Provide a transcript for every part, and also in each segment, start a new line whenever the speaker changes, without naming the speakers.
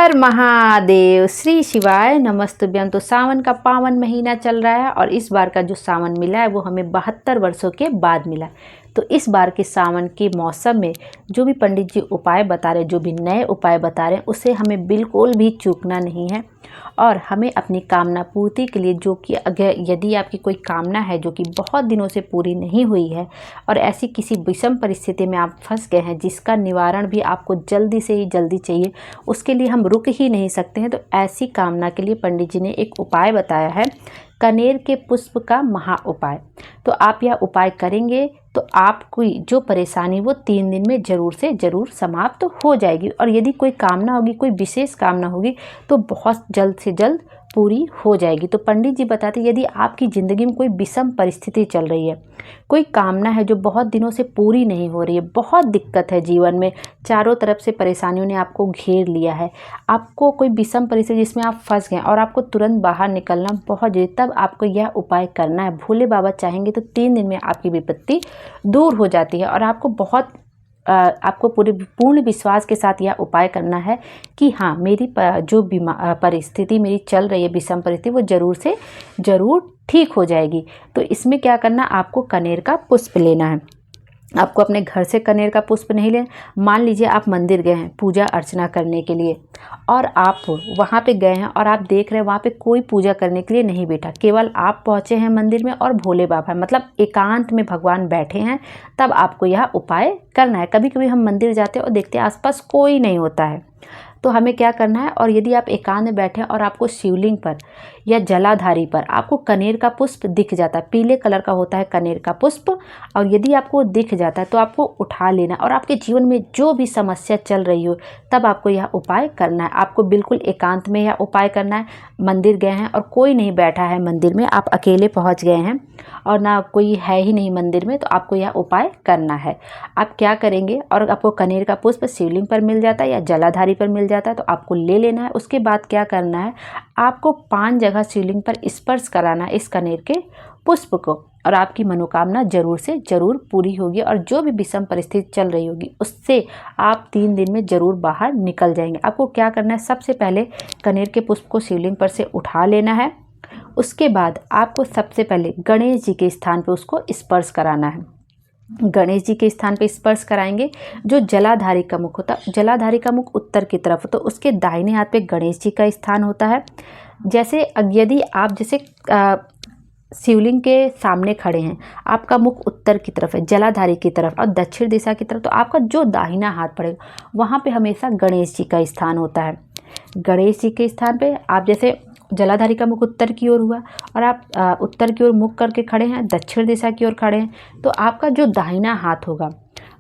हर महादेव, श्री शिवाय नमस्तुभ्यम। तो सावन का पावन महीना चल रहा है और इस बार का जो सावन मिला है वो हमें 72 वर्षों के बाद मिला। तो इस बार के सावन के मौसम में जो भी पंडित जी उपाय बता रहे हैं, जो भी नए उपाय बता रहे हैं, उसे हमें बिल्कुल भी चूकना नहीं है। और हमें अपनी कामना पूर्ति के लिए, जो कि अगर यदि आपकी कोई कामना है जो कि बहुत दिनों से पूरी नहीं हुई है और ऐसी किसी विषम परिस्थिति में आप फंस गए हैं जिसका निवारण भी आपको जल्दी से ही जल्दी चाहिए, उसके लिए हम रुक ही नहीं सकते हैं। तो ऐसी कामना के लिए पंडित जी ने एक उपाय बताया है, कनेर के पुष्प का महा उपाय। तो आप यह उपाय करेंगे तो आपकी जो परेशानी वो 3 दिन में ज़रूर से ज़रूर समाप्त हो जाएगी। और यदि कोई कामना होगी, कोई विशेष कामना होगी, तो बहुत जल्द से जल्द पूरी हो जाएगी। तो पंडित जी बताते हैं, यदि आपकी ज़िंदगी में कोई विषम परिस्थिति चल रही है, कोई कामना है जो बहुत दिनों से पूरी नहीं हो रही है, बहुत दिक्कत है जीवन में, चारों तरफ से परेशानियों ने आपको घेर लिया है, आपको कोई विषम परिस्थिति जिसमें आप फंस गए और आपको तुरंत बाहर निकलना बहुत जरूरी, तब आपको यह उपाय करना है। भोले बाबा चाहेंगे तो 3 दिन में आपकी विपत्ति दूर हो जाती है। और आपको पूर्ण विश्वास के साथ यह उपाय करना है कि हाँ, मेरी जो परिस्थिति मेरी चल रही है, विषम परिस्थिति, वो ज़रूर से ज़रूर ठीक हो जाएगी। तो इसमें क्या करना, आपको कनेर का पुष्प लेना है। आपको अपने घर से कनेर का पुष्प नहीं लेना। मान लीजिए आप मंदिर गए हैं पूजा अर्चना करने के लिए और आप वहाँ पे गए हैं और आप देख रहे हैं वहाँ पे कोई पूजा करने के लिए नहीं बैठा, केवल आप पहुँचे हैं मंदिर में और भोले बाबा मतलब एकांत में भगवान बैठे हैं, तब आपको यह उपाय करना है। कभी कभी हम मंदिर जाते हैं और देखते हैं आसपास कोई नहीं होता है, तो हमें क्या करना है, और यदि आप एकांत में बैठे हैं और आपको शिवलिंग पर या जलाधारी पर आपको कनेर का पुष्प दिख जाता है, पीले कलर का होता है कनेर का पुष्प, और यदि आपको दिख जाता है तो आपको उठा लेना। और आपके जीवन में जो भी समस्या चल रही हो, तब आपको यह उपाय करना है। आपको बिल्कुल एकांत में यह उपाय करना है। मंदिर गए हैं और कोई नहीं बैठा है मंदिर में, आप अकेले पहुँच गए हैं और ना कोई है ही नहीं मंदिर में, तो आपको यह उपाय करना है। आप क्या करेंगे, और आपको कनेर का पुष्प शिवलिंग पर मिल जाता है या जलाधारी पर मिल जाता है तो आपको ले लेना है। उसके बाद क्या करना है, आपको 5 जगह शिवलिंग पर स्पर्श कराना है इस कनेर के पुष्प को, और आपकी मनोकामना जरूर से जरूर पूरी होगी। और जो भी विषम परिस्थिति चल रही होगी उससे आप 3 दिन में ज़रूर बाहर निकल जाएंगे। आपको क्या करना है, सबसे पहले कनेर के पुष्प को शिवलिंग पर से उठा लेना है। उसके बाद आपको सबसे पहले गणेश जी के स्थान पर उसको स्पर्श कराना है। गणेश जी के स्थान पे स्पर्श कराएंगे। जो जलाधारी का मुख होता है, जलाधारी का मुख उत्तर की तरफ, तो उसके दाहिने हाथ पे गणेश जी का स्थान होता है। जैसे यदि आप शिवलिंग के सामने खड़े हैं, आपका मुख उत्तर की तरफ है जलाधारी की तरफ और दक्षिण दिशा की तरफ, तो आपका जो दाहिना हाथ पड़ेगा वहाँ पे हमेशा गणेश जी का स्थान होता है। गणेश जी के स्थान पे आप जैसे जलाधारी का मुख उत्तर की ओर हुआ और आप उत्तर की ओर मुख करके खड़े हैं, दक्षिण दिशा की ओर खड़े हैं, तो आपका जो दाहिना हाथ होगा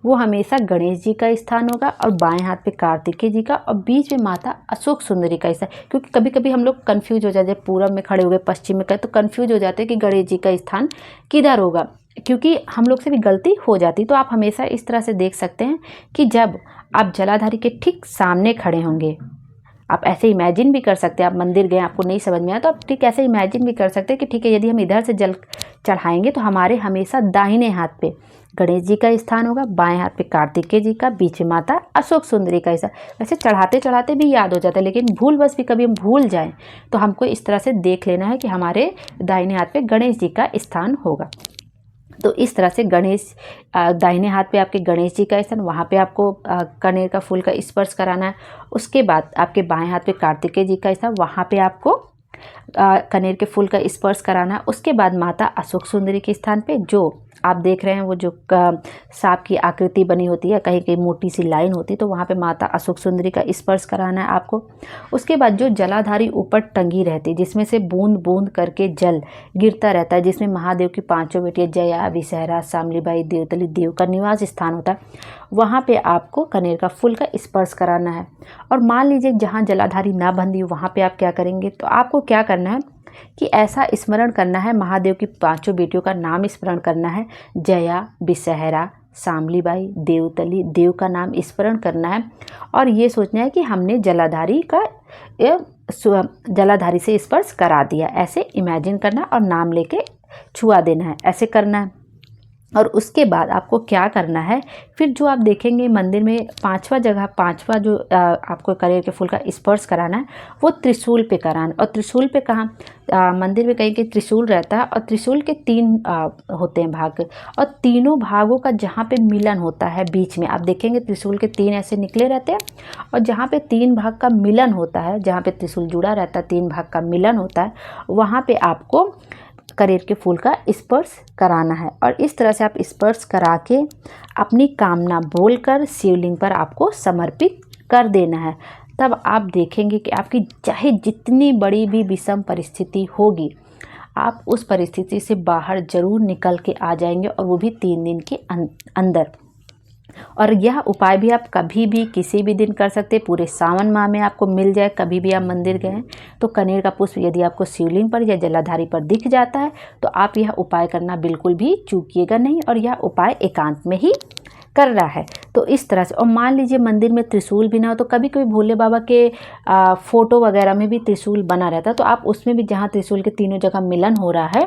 वो हमेशा गणेश जी का स्थान होगा और बाएं हाथ पे कार्तिकेय जी का, और बीच में माता अशोक सुंदरी का स्थान। क्योंकि कभी कभी हम लोग कन्फ्यूज हो जाते हैं, पूरब में खड़े हो गए, पश्चिम में खड़े, तो कन्फ्यूज हो जाते हैं कि गणेश जी का स्थान किधर होगा, क्योंकि हम लोग से भी गलती हो जाती। तो आप हमेशा इस तरह से देख सकते हैं कि जब आप जलाधारी के ठीक सामने खड़े होंगे, आप ऐसे इमेजिन भी कर सकते हैं, आप मंदिर गए आपको नहीं समझ में आया तो आप ठीक ऐसे इमेजिन भी कर सकते हैं कि ठीक है, यदि हम इधर से जल चढ़ाएंगे तो हमारे हमेशा दाहिने हाथ पे गणेश जी का स्थान होगा, बाएं हाथ पे कार्तिकेय जी का, बीच में माता अशोक सुंदरी का स्थान। वैसे चढ़ाते चढ़ाते भी याद हो जाता है, लेकिन भूलवश भी कभी हम भूल जाएं तो हमको इस तरह से देख लेना है कि हमारे दाहिने हाथ पे गणेश जी का स्थान होगा। तो इस तरह से दाहिने हाथ पे आपके गणेश जी का स्थान, वहाँ पे आपको कनेर का फूल का स्पर्श कराना है। उसके बाद आपके बाएं हाथ पे कार्तिकेय जी का स्थान, वहाँ पे आपको कनेर के फूल का स्पर्श कराना है। उसके बाद माता अशोक सुंदरी के स्थान पे जो आप देख रहे हैं, वो जो सांप की आकृति बनी होती है, कहीं कहीं मोटी सी लाइन होती है, तो वहाँ पे माता अशोक सुंदरी का स्पर्श कराना है आपको। उसके बाद जो जलाधारी ऊपर टंगी रहती है, जिसमें से बूंद बूंद करके जल गिरता रहता है, जिसमें महादेव की 5 बेटियाँ जया, विषहरा, शामलीबाई, देवतली देव का निवास स्थान होता है, वहाँ पे आपको कनेर का फूल का स्पर्श कराना है। और मान लीजिए जहाँ जलाधारी ना बंधी हो, वहाँ पे आप क्या करेंगे, तो आपको क्या करना है कि ऐसा स्मरण करना है, महादेव की 5 बेटियों का नाम स्मरण करना है, जया, विषहरा, शामलीबाई, देवतली देव का नाम स्मरण करना है। और ये सोचना है कि हमने जलाधारी से स्पर्श करा दिया, ऐसे इमेजिन करना और नाम लेके छुआ देना है, ऐसे करना है। और उसके बाद आपको क्या करना है, फिर जो आप देखेंगे मंदिर में पांचवा जो आपको कनेर के फूल का स्पर्श कराना है वो त्रिशूल पे कराना। और त्रिशूल पे कहाँ, मंदिर में कहीं त्रिशूल रहता है और त्रिशूल के 3 होते हैं भाग, और तीनों भागों का जहाँ पे मिलन होता है बीच में आप देखेंगे त्रिशूल के 3 ऐसे निकले रहते हैं, और जहाँ पे 3 भाग का मिलन होता है, जहाँ पे त्रिशूल जुड़ा रहता है 3 भाग का मिलन होता है, वहाँ पे आपको कनेर के फूल का स्पर्श कराना है। और इस तरह से आप स्पर्श करा के अपनी कामना बोलकर शिवलिंग पर आपको समर्पित कर देना है। तब आप देखेंगे कि आपकी चाहे जितनी बड़ी भी विषम परिस्थिति होगी, आप उस परिस्थिति से बाहर ज़रूर निकल के आ जाएंगे, और वो भी 3 दिन के अंदर। और यह उपाय भी आप कभी भी किसी भी दिन कर सकते हैं। पूरे सावन माह में आपको मिल जाए, कभी भी आप मंदिर गए तो कनेर का पुष्प यदि आपको शिवलिंग पर या जलाधारी पर दिख जाता है तो आप यह उपाय करना बिल्कुल भी चूकिएगा नहीं, और यह उपाय एकांत में ही कर रहा है। तो इस तरह से, और मान लीजिए मंदिर में त्रिशूल भी ना हो तो कभी कभी भोले बाबा के फ़ोटो वगैरह में भी त्रिशूल बना रहता है, तो आप उसमें भी जहाँ त्रिशूल के तीनों जगह मिलन हो रहा है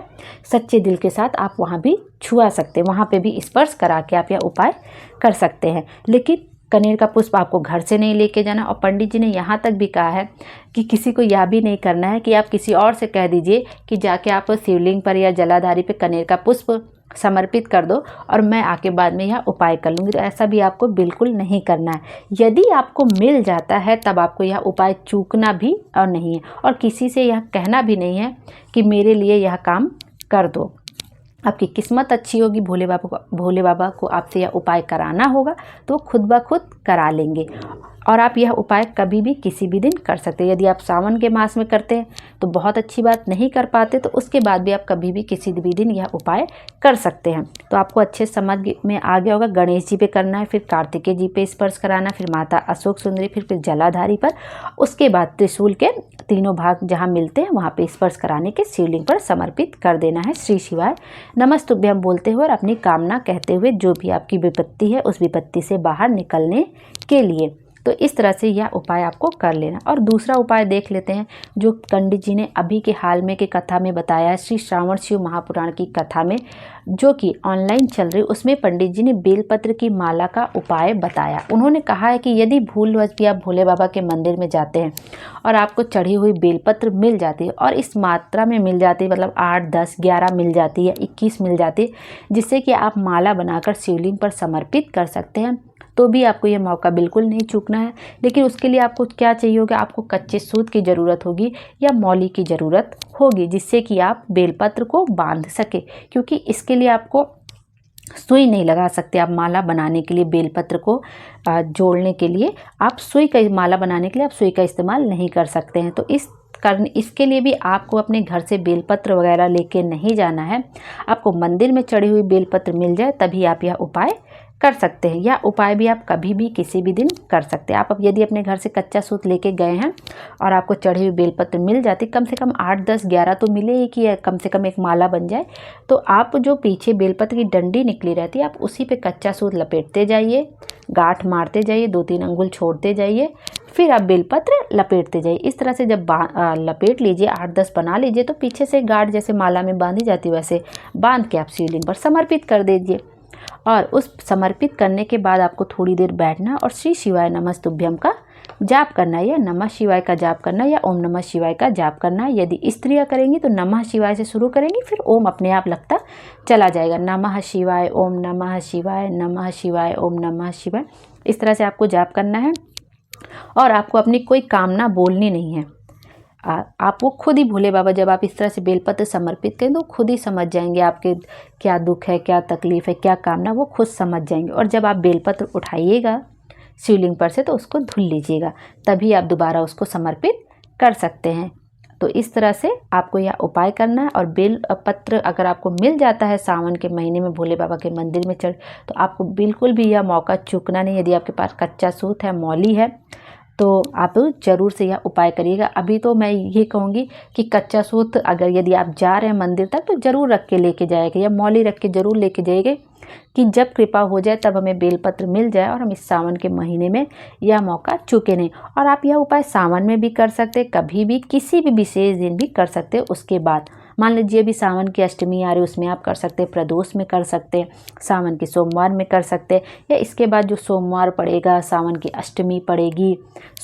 सच्चे दिल के साथ आप वहाँ भी छुआ सकते हैं, वहाँ पे भी स्पर्श करा के आप यह उपाय कर सकते हैं। लेकिन कनेर का पुष्प आपको घर से नहीं लेके जाना, और पंडित जी ने यहाँ तक भी कहा है कि किसी को यह भी नहीं करना है कि आप किसी और से कह दीजिए कि जाके आप शिवलिंग पर या जलाधारी पे कनेर का पुष्प समर्पित कर दो और मैं आके बाद में यह उपाय कर लूँगी। तो ऐसा भी आपको बिल्कुल नहीं करना है। यदि आपको मिल जाता है तब आपको यह उपाय चूकना भी और नहीं है, और किसी से यह कहना भी नहीं है कि मेरे लिए यह काम कर दो। आपकी किस्मत अच्छी होगी, भोले बाबा को आपसे यह उपाय कराना होगा तो वो खुद ब खुद करा लेंगे। और आप यह उपाय कभी भी किसी भी दिन कर सकते हैं। यदि आप सावन के मास में करते हैं तो बहुत अच्छी बात, नहीं कर पाते तो उसके बाद भी आप कभी भी किसी भी दिन यह उपाय कर सकते हैं। तो आपको अच्छे समझ में आ गया होगा। गणेश जी पे करना है, फिर कार्तिकेय जी पे स्पर्श कराना, फिर माता अशोक सुंदरी, फिर जलाधारी पर, उसके बाद त्रिशूल के तीनों भाग जहाँ मिलते हैं वहाँ पे स्पर्श कराने के शिवलिंग पर समर्पित कर देना है। श्री शिवाय नमस्तुभ्यम बोलते हुए और अपनी कामना कहते हुए जो भी आपकी विपत्ति है उस विपत्ति से बाहर निकलने के लिए। तो इस तरह से यह उपाय आपको कर लेना। और दूसरा उपाय देख लेते हैं जो पंडित जी ने अभी के हाल में की कथा में बताया है, श्री श्रावण शिव महापुराण की कथा में जो कि ऑनलाइन चल रही, उसमें पंडित जी ने बेलपत्र की माला का उपाय बताया। उन्होंने कहा है कि यदि भूलवश भी आप भोले बाबा के मंदिर में जाते हैं और आपको चढ़ी हुई बेलपत्र मिल जाती है, और इस मात्रा में मिल जाती है, मतलब 8, 10, 11 मिल जाती है, 21 मिल जाती है, जिससे कि आप माला बनाकर शिवलिंग पर समर्पित कर सकते हैं, तो भी आपको ये मौका बिल्कुल नहीं चूकना है। लेकिन उसके लिए आपको क्या चाहिए होगा, आपको कच्चे सूत की ज़रूरत होगी या मौली की ज़रूरत होगी, जिससे कि आप बेलपत्र को बांध सके, क्योंकि इसके लिए आपको सुई नहीं लगा सकते। आप माला बनाने के लिए बेलपत्र को जोड़ने के लिए आप सुई का, माला बनाने के लिए आप सुई का इस्तेमाल नहीं कर सकते हैं। तो इसके लिए भी आपको अपने घर से बेलपत्र वगैरह लेके नहीं जाना है। आपको मंदिर में चढ़ी हुई बेलपत्र मिल जाए तभी आप यह उपाय कर सकते हैं। यह उपाय भी आप कभी भी किसी भी दिन कर सकते हैं। आप यदि अपने घर से कच्चा सूत लेके गए हैं और आपको चढ़ी हुई बेलपत्र मिल जाती, कम से कम 8, 10, 11 तो मिले ही कि कम से कम एक माला बन जाए, तो आप जो पीछे बेलपत्र की डंडी निकली रहती है आप उसी पे कच्चा सूत लपेटते जाइए, गांठ मारते जाइए, 2-3 अंगुल छोड़ते जाइए, फिर आप बेलपत्र लपेटते जाइए। इस तरह से जब लपेट लीजिए, 8-10 बना लीजिए, तो पीछे से गांठ जैसे माला में बांधी जाती है वैसे बांध के आप शिवलिंग पर समर्पित कर दीजिए। और उस समर्पित करने के बाद आपको थोड़ी देर बैठना और श्री शिवाय नमस्तुभ्यम का जाप करना है, या नमः शिवाय का जाप करना है, या ओम नमः शिवाय का जाप करना है। यदि स्त्रियाँ करेंगी तो नमः शिवाय से शुरू करेंगी, फिर ओम अपने आप लगता चला जाएगा। नमः शिवाय, ओम नमः शिवाय, नमः शिवाय, ओम नमः शिवाय। इस तरह से आपको जाप करना है और आपको अपनी कोई कामना बोलनी नहीं है। आप वो खुद ही भोले बाबा, जब आप इस तरह से बेलपत्र समर्पित करें तो खुद ही समझ जाएंगे आपके क्या दुख है, क्या तकलीफ़ है, क्या कामना, वो खुद समझ जाएंगे। और जब आप बेलपत्र उठाइएगा शिवलिंग पर से तो उसको धुल लीजिएगा, तभी आप दोबारा उसको समर्पित कर सकते हैं। तो इस तरह से आपको यह उपाय करना है। और बेलपत्र अगर आपको मिल जाता है सावन के महीने में भोले बाबा के मंदिर में चढ़, तो आपको बिल्कुल भी यह मौका चूकना नहीं। यदि आपके पास कच्चा सूत है, मौली है, तो आप ज़रूर से यह उपाय करिएगा। अभी तो मैं ये कहूँगी कि कच्चा सूत अगर यदि आप जा रहे हैं मंदिर तक तो ज़रूर रख के लेके जाएगा, या मौली रख के ज़रूर लेके जाइए कि जब कृपा हो जाए तब हमें बेलपत्र मिल जाए और हम इस सावन के महीने में यह मौका चूके नहीं। और आप यह उपाय सावन में भी कर सकते, कभी भी किसी भी विशेष दिन भी कर सकते, उसके बाद मान लीजिए अभी सावन की अष्टमी आ रही है, उसमें आप कर सकते हैं, प्रदोष में कर सकते हैं, सावन के सोमवार में कर सकते हैं, या इसके बाद जो सोमवार पड़ेगा, सावन की अष्टमी पड़ेगी,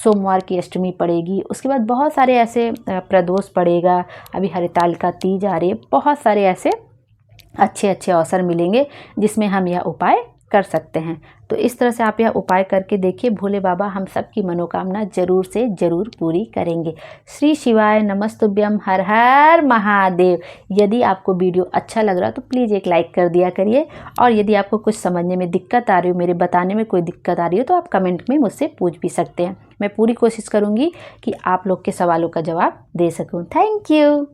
सोमवार की अष्टमी पड़ेगी, उसके बाद बहुत सारे ऐसे प्रदोष पड़ेगा, अभी हरितालिका तीज आ रही है, बहुत सारे ऐसे अच्छे अच्छे अवसर मिलेंगे जिसमें हम यह उपाय कर सकते हैं। तो इस तरह से आप यह उपाय करके देखिए, भोले बाबा हम सब की मनोकामना जरूर से ज़रूर पूरी करेंगे। श्री शिवाय नमस्तुभ्यम, हर हर महादेव। यदि आपको वीडियो अच्छा लग रहा है तो प्लीज़ एक लाइक कर दिया करिए, और यदि आपको कुछ समझने में दिक्कत आ रही हो, मेरे बताने में कोई दिक्कत आ रही हो, तो आप कमेंट में मुझसे पूछ भी सकते हैं। मैं पूरी कोशिश करूँगी कि आप लोग के सवालों का जवाब दे सकूँ। Thank you.